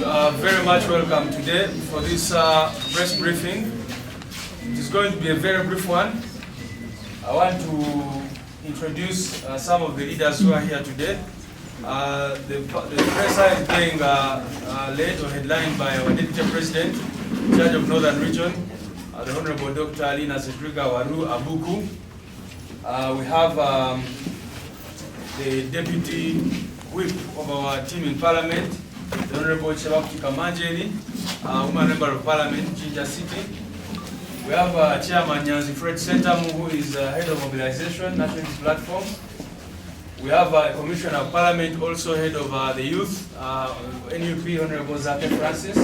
You are very much welcome today for this press briefing. It is going to be a very brief one. I want to introduce some of the leaders who are here today. The press is being led or headlined by our Deputy President, in charge of Northern Region, the Honorable Dr. Ssegirinya Muhammed. We have the Deputy Whip of our team in Parliament, the Honorable woman member of Parliament, Ginger City. We have Chairman Nyanzi Fred Sentamu, who is head of mobilization, National Platform. We have Commissioner of Parliament, also head of the youth, NUP, Honorable Zake Francis.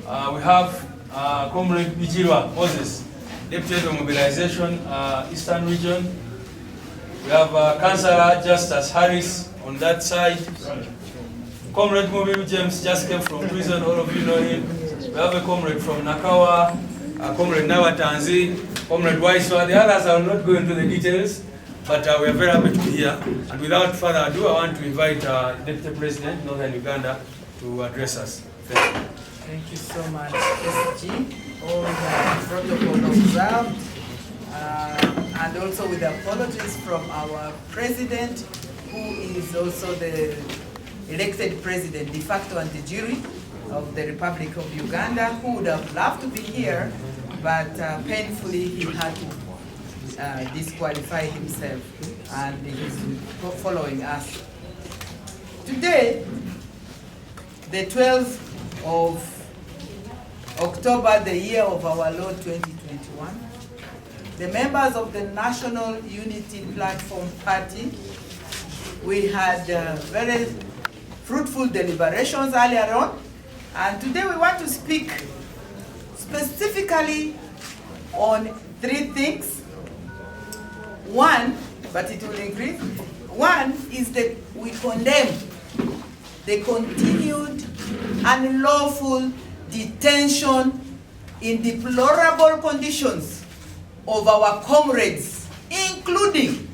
We have Comrade Bijirwa Moses, Deputy Head of Mobilization, Eastern Region. We have Councillor Justice Harris on that side. Comrade Mubiru James just came from prison, all of you know him. We have a comrade from Nakawa, Comrade Nawatanzi, Comrade Waiswa. The others, I will not go into the details, but we are very happy to be here. And without further ado, I want to invite Deputy President, Northern Uganda, to address us. Thank you. Thank you so much, SG. All the protocol observed, and also with apologies from our President, who is also the elected President, de facto and de jure of the Republic of Uganda, who would have loved to be here, but painfully he had to disqualify himself, and he's following us. Today, the 12th of October, the year of our Lord 2021, the members of the National Unity Platform Party, we had very fruitful deliberations earlier on, and today we want to speak specifically on three things. One, but it will increase. One is that we condemn the continued unlawful detention in deplorable conditions of our comrades, including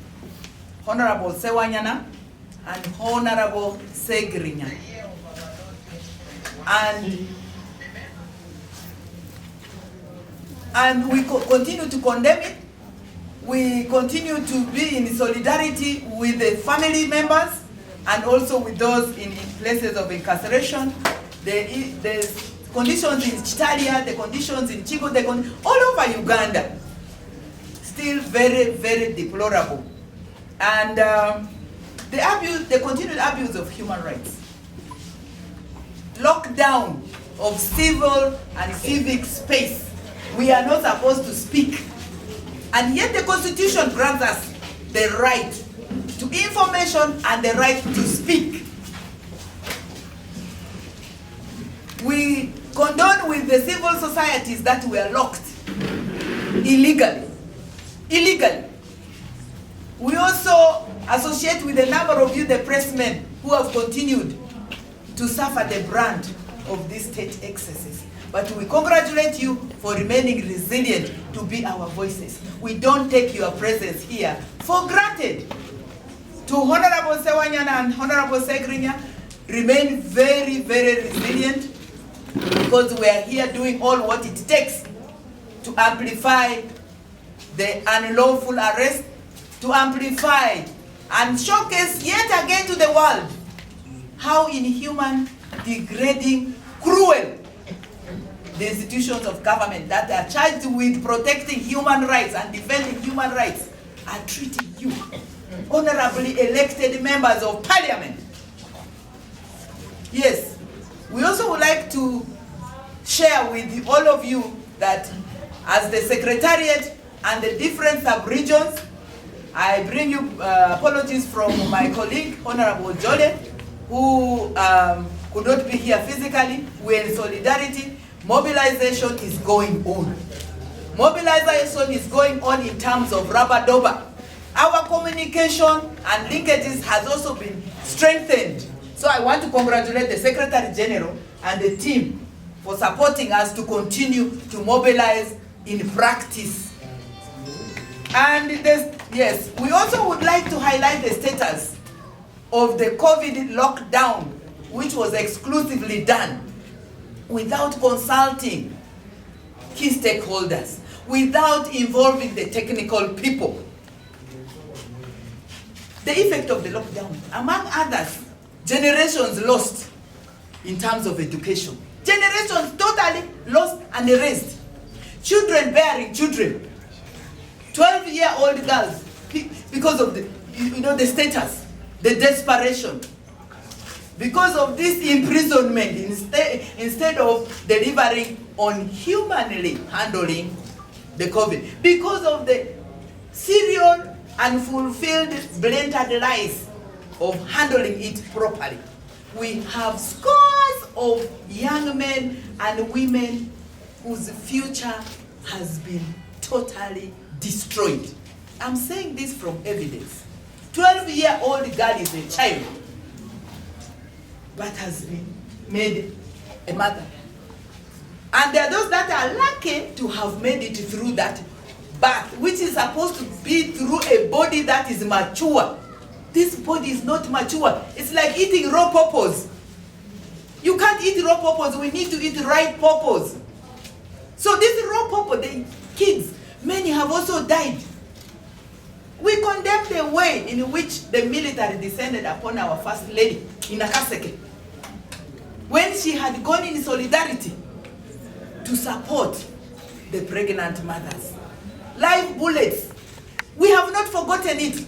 Honorable Ssewanyana and Honorable Ssegirinya. And we continue to condemn it. We continue to be in solidarity with the family members and also with those in places of incarceration. The conditions in Chitalia, the conditions in Chigo, all over Uganda, still very, very deplorable. And the continued abuse of human rights, lockdown of civil and civic space. We are not supposed to speak, and yet the Constitution grants us the right to information and the right to speak. We condone with the civil societies that were locked illegally. We also associate with a number of you, the pressmen, who have continued to suffer the brunt of these state excesses. But we congratulate you for remaining resilient to be our voices. We don't take your presence here for granted. To Honorable Ssewanyana and Honorable Ssegirinya, remain very, very resilient, because we are here doing all what it takes to amplify the unlawful arrest, to amplify and showcase yet again to the world how inhuman, degrading, cruel the institutions of government that are charged with protecting human rights and defending human rights are treating you, honorably elected members of Parliament. Yes, we also would like to share with all of you that as the Secretariat and the different sub-regions, I bring you apologies from my colleague, Honorable Jole, who could not be here physically. We're in solidarity. Mobilization is going on. Mobilization is going on in terms of rubber-dubber. Our communication and linkages has also been strengthened. So I want to congratulate the Secretary General and the team for supporting us to continue to mobilize in practice. And yes, we also would like to highlight the status of the COVID lockdown which was exclusively done without consulting key stakeholders, without involving the technical people. The effect of the lockdown, among others, generations lost in terms of education. Generations totally lost and erased. Children bearing children. 12-year-old girls, because of the, the status, the desperation. Because of this imprisonment, instead of delivering on humanly handling the COVID. Because of the serial and fulfilled blatant lies of handling it properly. We have scores of young men and women whose future has been totally destroyed. I'm saying this from evidence. 12-year-old girl is a child, but has been made a mother. And there are those that are lucky to have made it through that birth, which is supposed to be through a body that is mature. This body is not mature. It's like eating raw pawpaws. You can't eat raw pawpaws. We need to eat ripe pawpaws. So this raw pawpaw, the kids, many have also died. We condemn the way in which the military descended upon our First Lady in Nakaseke, when she had gone in solidarity to support the pregnant mothers. Live bullets. We have not forgotten it.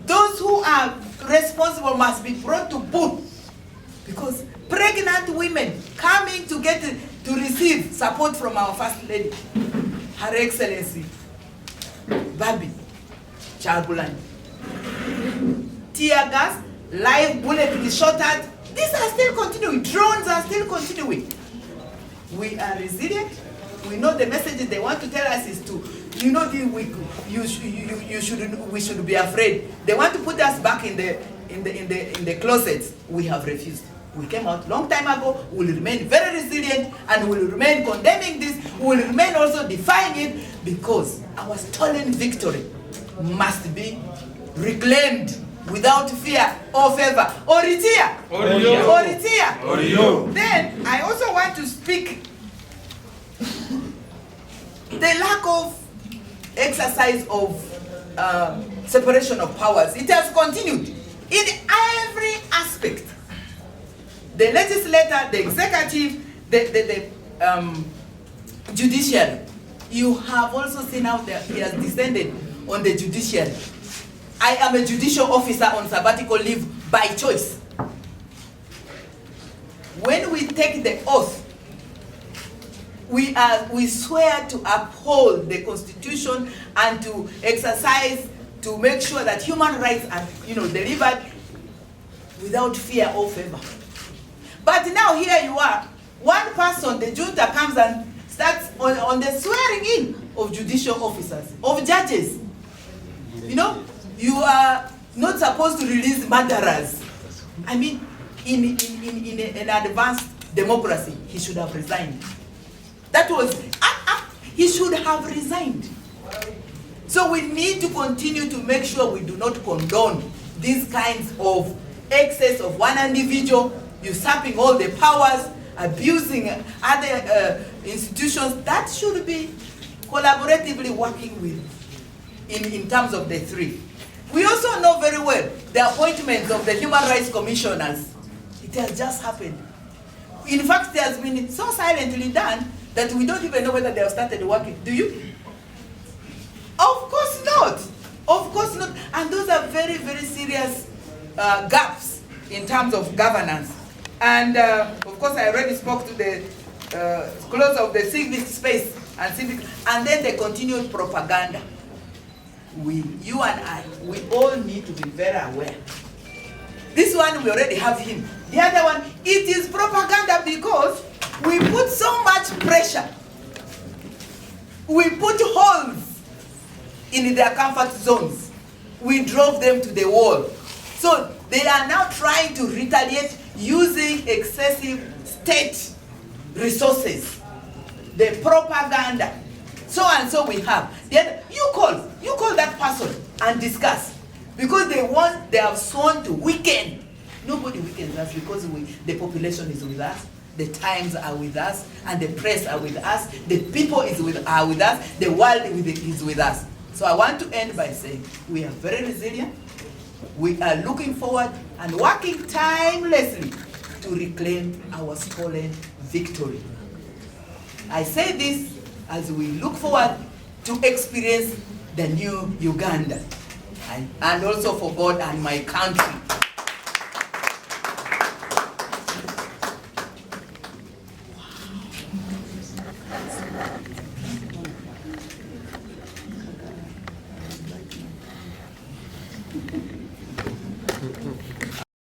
Those who are responsible must be brought to book, because pregnant women coming to receive support from our First Lady, Her Excellency Babi Chagulani. Tear gas, live bullet is shot at. These are still continuing. Drones are still continuing. We are resilient. We know the messages they want to tell us is to, we should be afraid. They want to put us back in the closets. We have refused. We came out long time ago. We will remain very resilient, and we will remain condemning this. We will remain also defying it, because our stolen victory must be reclaimed without fear or favor. Oritia! Oritia! Then I also want to speak the lack of exercise of separation of powers. It has continued in every aspect. The legislator, the executive, the judiciary. You have also seen how he has descended on the judiciary. I am a judicial officer on sabbatical leave by choice. When we take the oath, we swear to uphold the Constitution and to exercise, to make sure that human rights are delivered without fear or favor. But now here you are, one person, the junta comes and starts on the swearing in of judicial officers, of judges. You are not supposed to release murderers. I mean, in an advanced democracy, he should have resigned. That was, he should have resigned. So we need to continue to make sure we do not condone these kinds of excess of one individual, usurping all the powers, abusing other institutions. That should be collaboratively working with in terms of the three. We also know very well the appointments of the Human Rights Commissioners. It has just happened. In fact, it has been so silently done that we don't even know whether they have started working. Do you? Of course not. Of course not. And those are very, very serious gaps in terms of governance. And of course, I already spoke to the close of the civic space and then the continued propaganda. You and I, we all need to be very aware. This one, we already have him. The other one, it is propaganda because we put so much pressure. We put holes in their comfort zones. We drove them to the wall. So they are now trying to retaliate using excessive state resources. The propaganda. So and so we have. Then you call that person and discuss. Because they have sworn to weaken Nobody weakens us because the population is with us, the times are with us, and the press are with us, the people are with us, the world is with us. So I want to end by saying we are very resilient. We are looking forward and working tirelessly to reclaim our stolen victory. I say this as we look forward to experience the new Uganda, and also for God and my country.